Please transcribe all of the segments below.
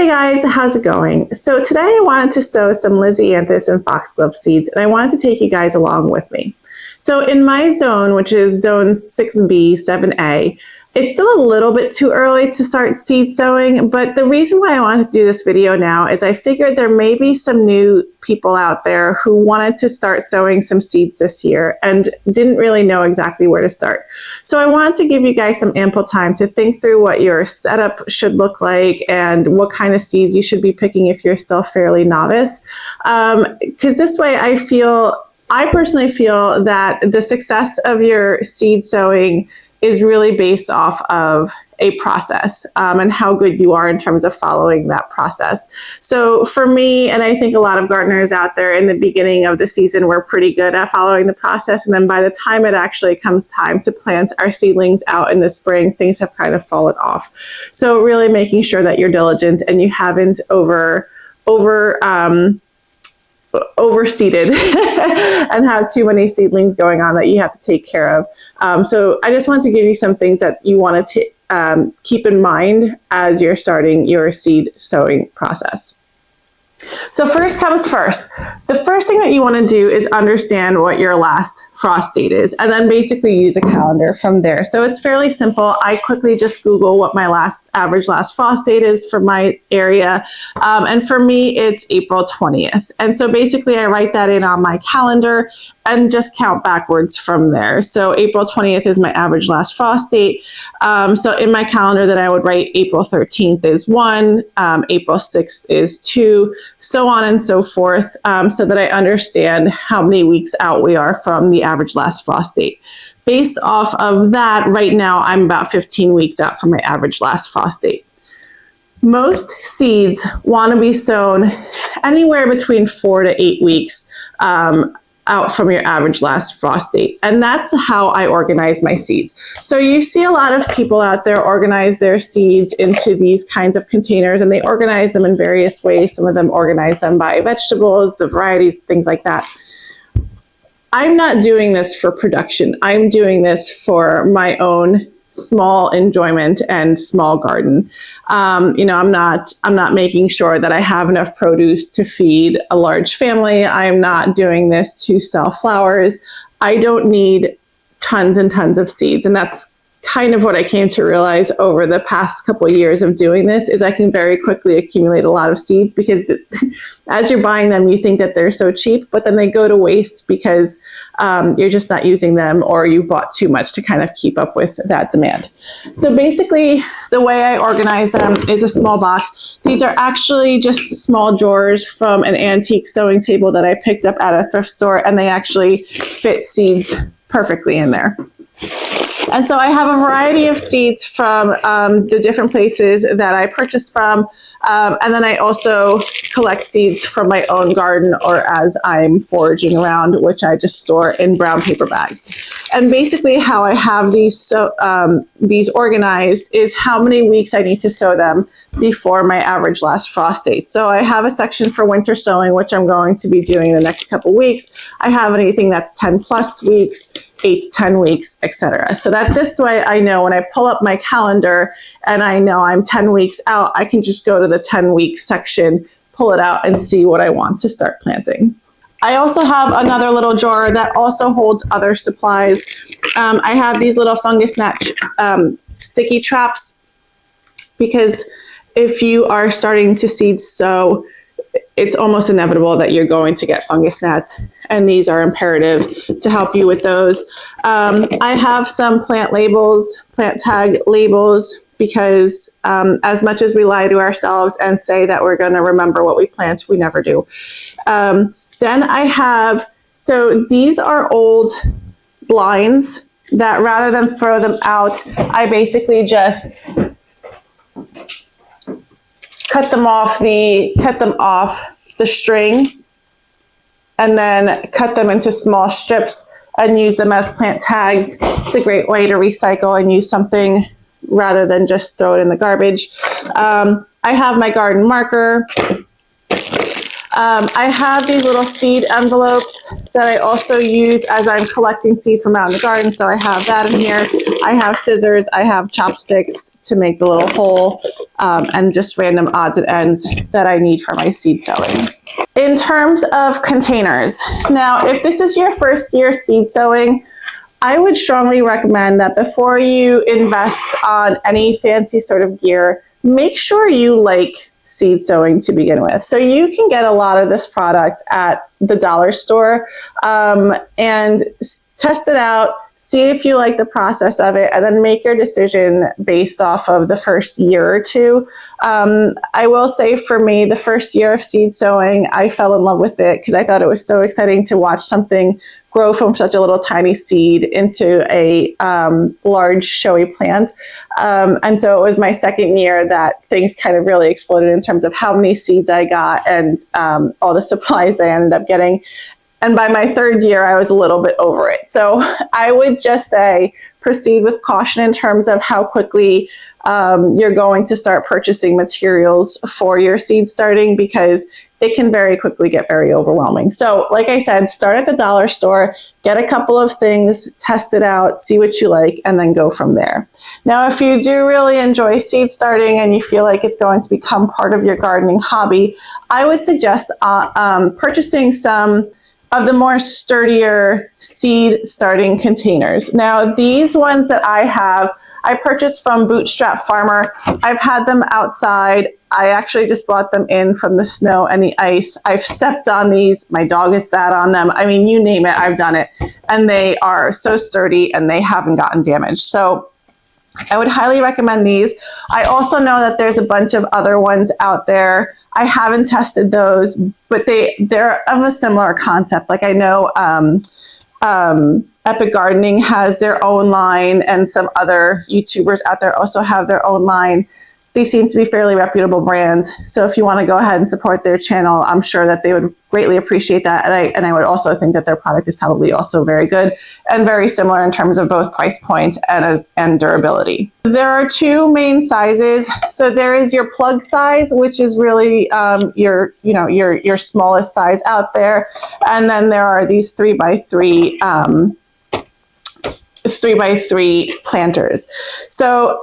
Hey guys, how's it going? So today I wanted to sow some Lisianthus and Foxglove seeds, and I wanted to take you guys along with me. So in my zone, which is zone 6B, 7A, it's still a little bit too early to start seed sowing, but the reason why I wanted to do this video now is I figured there may be some new people out there who wanted to start sowing some seeds this year and didn't really know exactly where to start. So I wanted to give you guys some ample time to think through what your setup should look like and what kind of seeds you should be picking if you're still fairly novice. Because this way I personally feel that the success of your seed sowing is really based off of a process and how good you are in terms of following that process. So for me, and I think a lot of gardeners out there in the beginning of the season, we're pretty good at following the process. And then by the time it actually comes time to plant our seedlings out in the spring, things have kind of fallen off. So really making sure that you're diligent and you haven't overseeded and have too many seedlings going on that you have to take care of. So I just want to give you some things that you want to keep in mind as you're starting your seed sowing process. So first comes first. The first thing that you want to do is understand what your last frost date is, and then basically use a calendar from there. So it's fairly simple. I quickly just Google what my average last frost date is for my area. And for me, it's April 20th. And so basically I write that in on my calendar and just count backwards from there. So April 20th is my average last frost date. So in my calendar that I would write April 13th is 1, April 6th is 2, so on and so forth, so that I understand how many weeks out we are from the average last frost date. Based off of that, right now I'm about 15 weeks out from my average last frost date. Most seeds want to be sown anywhere between 4 to 8 weeks out from your average last frost date. And that's how I organize my seeds. So you see a lot of people out there organize their seeds into these kinds of containers, and they organize them in various ways. Some of them organize them by vegetables, the varieties, things like that. I'm not doing this for production. I'm doing this for my own small enjoyment and small garden. I'm not making sure that I have enough produce to feed a large family. I'm not doing this to sell flowers. I don't need tons and tons of seeds. And that's kind of what I came to realize over the past couple of years of doing this, is I can very quickly accumulate a lot of seeds because as you're buying them, you think that they're so cheap, but then they go to waste because you're just not using them, or you bought too much to kind of keep up with that demand. So basically the way I organize them is a small box. These are actually just small drawers from an antique sewing table that I picked up at a thrift store, and they actually fit seeds perfectly in there. And so I have a variety of seeds from the different places that I purchase from. And then I also collect seeds from my own garden or as I'm foraging around, which I just store in brown paper bags. And basically how I have these organized is how many weeks I need to sow them before my average last frost date. So I have a section for winter sowing, which I'm going to be doing in the next couple weeks. I have anything that's 10 plus weeks, 8 to 10 weeks, etc. So that this way I know when I pull up my calendar and I know I'm 10 weeks out, I can just go to the 10-week section, pull it out, and see what I want to start planting. I also have another little drawer that also holds other supplies. I have these little fungus gnat sticky traps, because if you are starting to seed sow, it's almost inevitable that you're going to get fungus gnats, and these are imperative to help you with those. I have some plant tag labels, because as much as we lie to ourselves and say that we're going to remember what we plant, we never do. Then I have, so these are old blinds that rather than throw them out, I basically just cut them off the string and then cut them into small strips and use them as plant tags. It's a great way to recycle and use something rather than just throw it in the garbage. I have my garden marker. I have these little seed envelopes that I also use as I'm collecting seed from out in the garden. So I have that in here. I have scissors, I have chopsticks to make the little hole, and just random odds and ends that I need for my seed sowing. In terms of containers, now if this is your first year seed sowing, I would strongly recommend that before you invest on any fancy sort of gear, make sure you like seed sowing to begin with. So you can get a lot of this product at the dollar store, and test it out, see if you like the process of it, and then make your decision based off of the first year or two. I will say for me, the first year of seed sowing, I fell in love with it because I thought it was so exciting to watch something grow from such a little tiny seed into a large showy plant. And so it was my second year that things kind of really exploded in terms of how many seeds I got and all the supplies I ended up getting. And by my third year, I was a little bit over it. So I would just say proceed with caution in terms of how quickly you're going to start purchasing materials for your seed starting, because it can very quickly get very overwhelming. So like I said, start at the dollar store, get a couple of things, test it out, see what you like, and then go from there. Now, if you do really enjoy seed starting and you feel like it's going to become part of your gardening hobby, I would suggest purchasing some of the more sturdier seed starting containers. Now, these ones that I have, I purchased from Bootstrap Farmer. I've had them outside. I actually just brought them in from the snow and the ice. I've stepped on these. My dog has sat on them. I mean, you name it, I've done it. And they are so sturdy and they haven't gotten damaged. So I would highly recommend these. I also know that there's a bunch of other ones out there. I haven't tested those, but they're of a similar concept. Like I know Epic Gardening has their own line, and some other YouTubers out there also have their own line. They seem to be fairly reputable brands. So if you want to go ahead and support their channel, I'm sure that they would greatly appreciate that. And I would also think that their product is probably also very good and very similar in terms of both price point and durability. There are two main sizes. So there is your plug size, which is really your smallest size out there. And then there are these 3x3 planters. So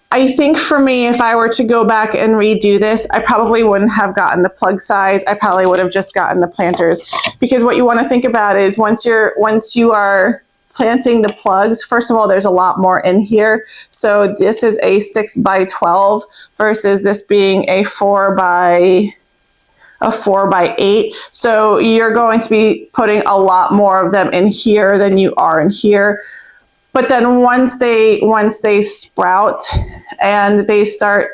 I think for me, if I were to go back and redo this, I probably wouldn't have gotten the plug size. I probably would have just gotten the planters, because what you want to think about is once you are planting the plugs, first of all, there's a lot more in here. So this is a 6x12 versus this being a 4x8. So you're going to be putting a lot more of them in here than you are in here. But then once they sprout and they start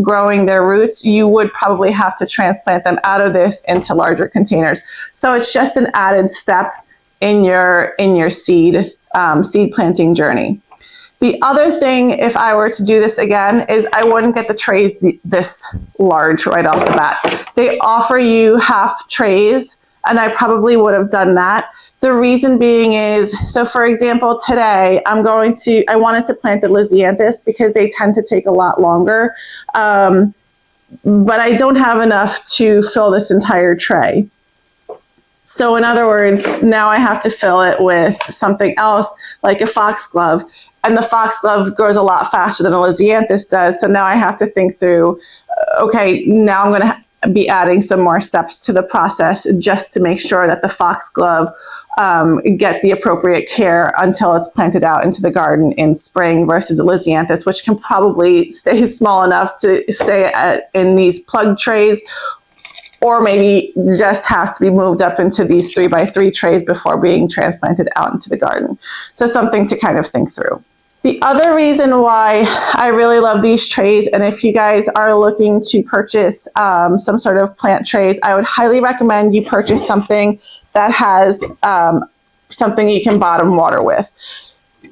growing their roots, you would probably have to transplant them out of this into larger containers. So it's just an added step in your seed planting journey. The other thing, if I were to do this again, is I wouldn't get the trays this large right off the bat. They offer you half trays, and I probably would have done that. The reason being is, so for example, today I wanted to plant the Lisianthus because they tend to take a lot longer, but I don't have enough to fill this entire tray. So in other words, now I have to fill it with something else like a Foxglove, and the Foxglove grows a lot faster than the Lisianthus does. So now I have to think through, okay, now I'm going to be adding some more steps to the process just to make sure that the Foxglove get the appropriate care until it's planted out into the garden in spring, versus the Lisianthus, which can probably stay small enough to stay in these plug trays, or maybe just have to be moved up into these 3x3 trays before being transplanted out into the garden. So something to kind of think through. The other reason why I really love these trays, and if you guys are looking to purchase some sort of plant trays, I would highly recommend you purchase something that has something you can bottom water with.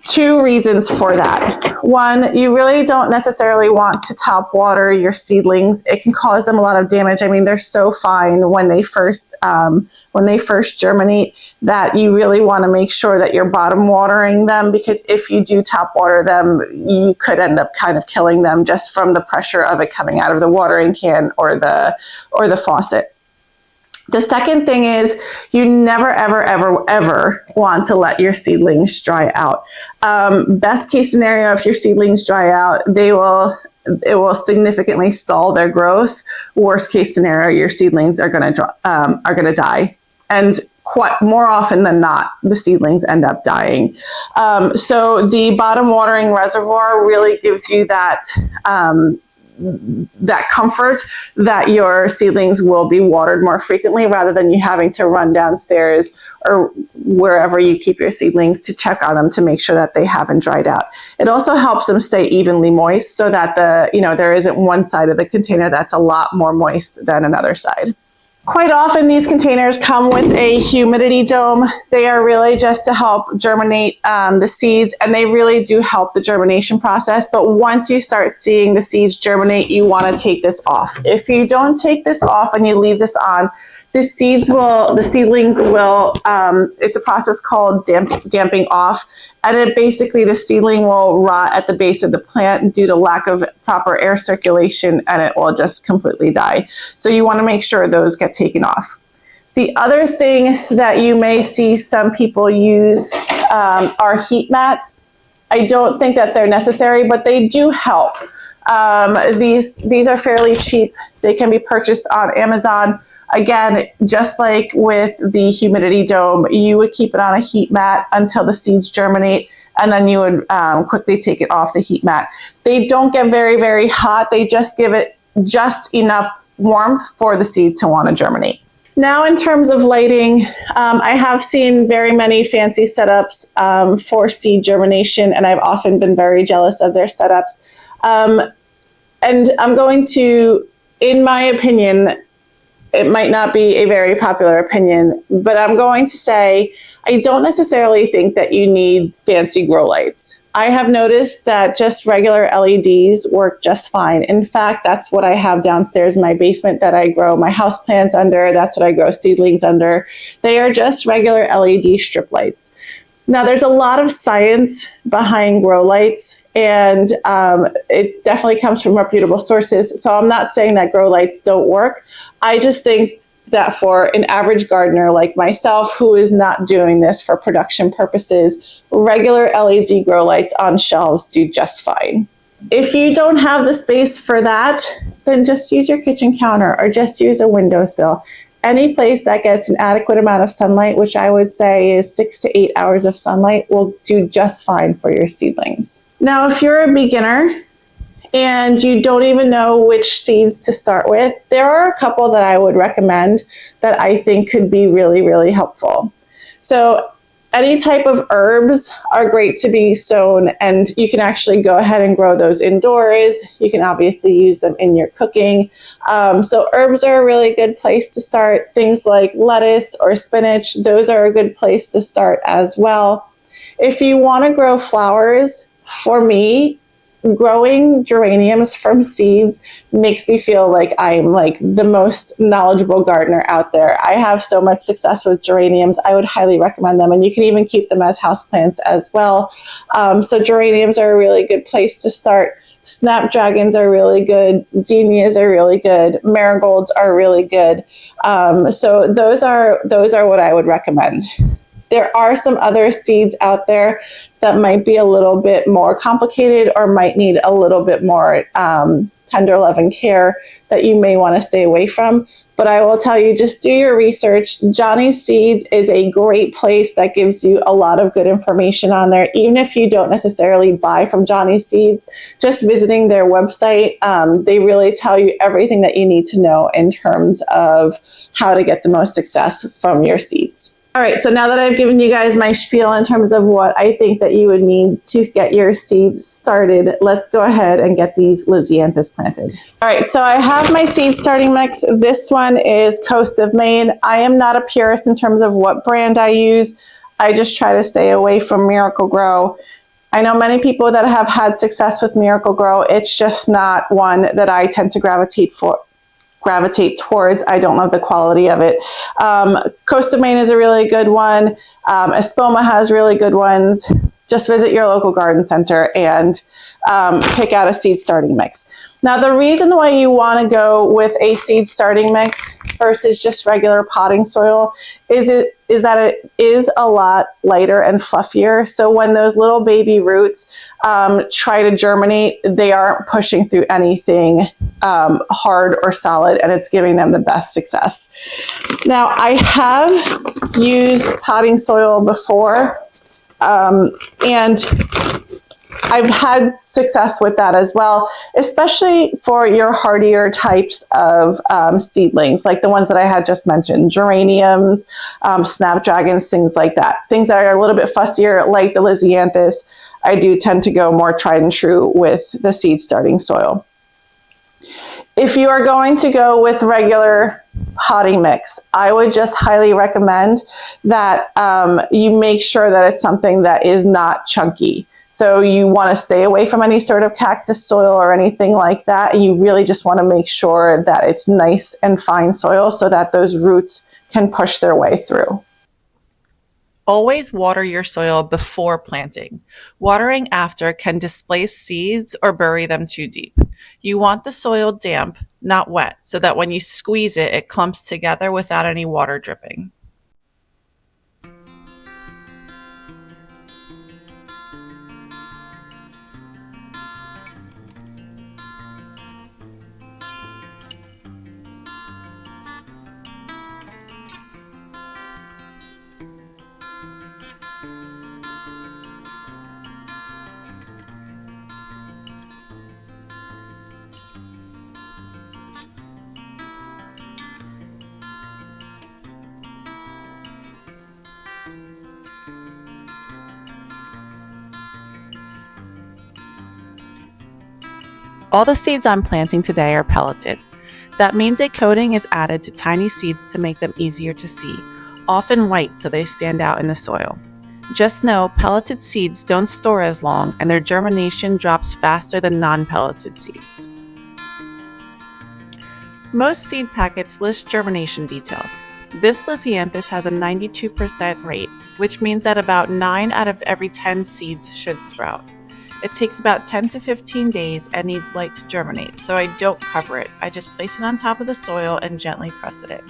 Two reasons for that. One, you really don't necessarily want to top water your seedlings. It can cause them a lot of damage. I mean, they're so fine when they first germinate that you really want to make sure that you're bottom watering them, because if you do top water them, you could end up kind of killing them just from the pressure of it coming out of the watering can or the faucet. The second thing is you never, ever, ever, ever want to let your seedlings dry out. Best case scenario, if your seedlings dry out, it will significantly stall their growth. Worst case scenario, your seedlings are going to die. And quite more often than not, the seedlings end up dying. So the bottom watering reservoir really gives you that comfort that your seedlings will be watered more frequently, rather than you having to run downstairs or wherever you keep your seedlings to check on them to make sure that they haven't dried out. It also helps them stay evenly moist, so that there isn't one side of the container that's a lot more moist than another side. Quite often these containers come with a humidity dome. They are really just to help germinate the seeds, and they really do help the germination process. But once you start seeing the seeds germinate, you want to take this off. If you don't take this off and you leave this on, the seedlings will, it's a process called damping off. And the seedling will rot at the base of the plant due to lack of proper air circulation, and it will just completely die. So you want to make sure those get taken off. The other thing that you may see some people use are heat mats. I don't think that they're necessary, but they do help. These are fairly cheap. They can be purchased on Amazon. Again, just like with the humidity dome, you would keep it on a heat mat until the seeds germinate, and then you would quickly take it off the heat mat. They don't get very, very hot. They just give it just enough warmth for the seed to want to germinate. Now, in terms of lighting, I have seen very many fancy setups for seed germination, and I've often been very jealous of their setups. And I'm going to, in my opinion, it might not be a very popular opinion, but I'm going to say I don't necessarily think that you need fancy grow lights. I have noticed that just regular LEDs work just fine. In fact, that's what I have downstairs in my basement that I grow my houseplants under. That's what I grow seedlings under. They are just regular LED strip lights. Now, there's a lot of science behind grow lights, and it definitely comes from reputable sources. So I'm not saying that grow lights don't work. I just think that for an average gardener like myself, who is not doing this for production purposes, regular LED grow lights on shelves do just fine. If you don't have the space for that, then just use your kitchen counter or just use a windowsill. Any place that gets an adequate amount of sunlight, which I would say is 6 to 8 hours of sunlight, will do just fine for your seedlings. Now, if you're a beginner and you don't even know which seeds to start with, there are a couple that I would recommend that I think could be really, really helpful. So any type of herbs are great to be sown, and you can actually go ahead and grow those indoors. You can obviously use them in your cooking. So herbs are a really good place to start. Things like lettuce or spinach, those are a good place to start as well. If you want to grow flowers, for me, growing geraniums from seeds makes me feel like I'm like the most knowledgeable gardener out there. I have so much success with geraniums. I would highly recommend them, and you can even keep them as houseplants as well. So geraniums are a really good place to start. Snapdragons are really good. Zinnias are really good. Marigolds are really good. So those are what I would recommend. There are some other seeds out there that might be a little bit more complicated or might need a little bit more tender love and care that you may want to stay away from. But I will tell you, just do your research. Johnny's Seeds is a great place that gives you a lot of good information on there. Even if you don't necessarily buy from Johnny's Seeds, just visiting their website, they really tell you everything that you need to know in terms of how to get the most success from your seeds. All right, so now that I've given you guys my spiel in terms of what I think that you would need to get your seeds started, let's go ahead and get these Lisianthus planted. All right, so I have my seed starting mix. This one is Coast of Maine. I am not a purist in terms of what brand I use. I just try to stay away from Miracle-Gro. I know many people that have had success with Miracle-Gro. It's just not one that I tend to gravitate towards. I don't love the quality of it. Coast of Maine is a really good one. Espoma has really good ones. Just visit your local garden center and pick out a seed starting mix. Now, the reason why you want to go with a seed starting mix versus just regular potting soil is that it is a lot lighter and fluffier. So when those little baby roots try to germinate, they aren't pushing through anything hard or solid, and it's giving them the best success. Now, I have used potting soil before, and I've had success with that as well, especially for your hardier types of seedlings, like the ones that I had just mentioned, geraniums, snapdragons, things like that. Things that are a little bit fussier, like the Lisianthus, I do tend to go more tried and true with the seed starting soil. If you are going to go with regular potting mix, I would just highly recommend that you make sure that it's something that is not chunky. So you want to stay away from any sort of cactus soil or anything like that. You really just want to make sure that it's nice and fine soil so that those roots can push their way through. Always water your soil before planting. Watering after can displace seeds or bury them too deep. You want the soil damp, not wet, so that when you squeeze it, it clumps together without any water dripping. All the seeds I'm planting today are pelleted. That means a coating is added to tiny seeds to make them easier to see, often white so they stand out in the soil. Just know pelleted seeds don't store as long and their germination drops faster than non-pelleted seeds. Most seed packets list germination details. This Lisianthus has a 92% rate, which means that about 9 out of every 10 seeds should sprout. It takes about 10 to 15 days and needs light to germinate, so I don't cover it. I just place it on top of the soil and gently press it in.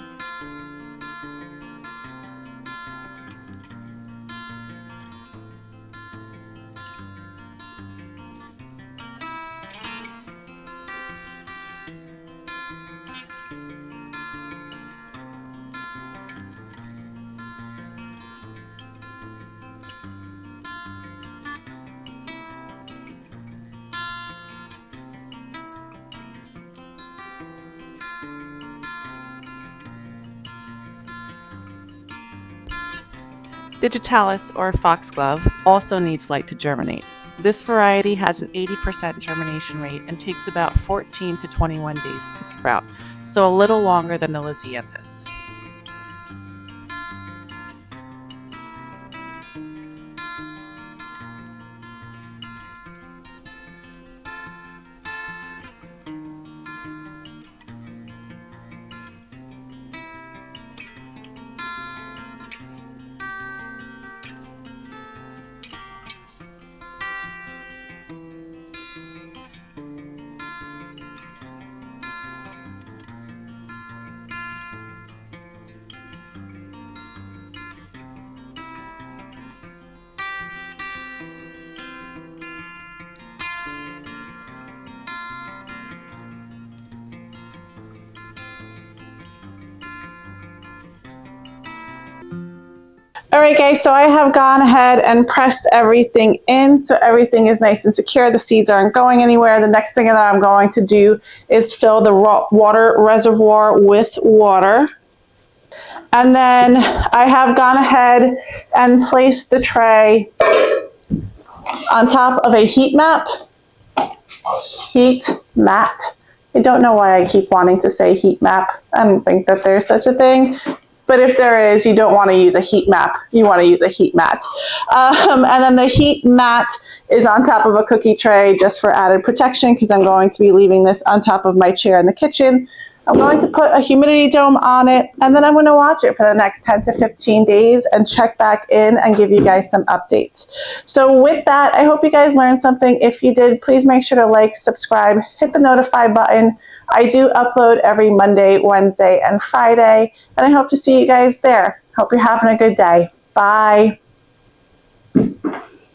Digitalis, or foxglove, also needs light to germinate. This variety has an 80% germination rate and takes about 14 to 21 days to sprout, so a little longer than the Lisianthus. All right, guys, so I have gone ahead and pressed everything in so everything is nice and secure. The seeds aren't going anywhere. The next thing that I'm going to do is fill the water reservoir with water. And then I have gone ahead and placed the tray on top of a heat mat. I don't know why I keep wanting to say heat map. I don't think that there's such a thing. But if there is, you don't want to use a heat map. You want to use a heat mat. And then the heat mat is on top of a cookie tray just for added protection because I'm going to be leaving this on top of my chair in the kitchen. I'm going to put a humidity dome on it, and then I'm going to watch it for the next 10 to 15 days and check back in and give you guys some updates. So with that, I hope you guys learned something. If you did, please make sure to like, subscribe, hit the notify button. I do upload every Monday, Wednesday, and Friday, and I hope to see you guys there. Hope you're having a good day. Bye.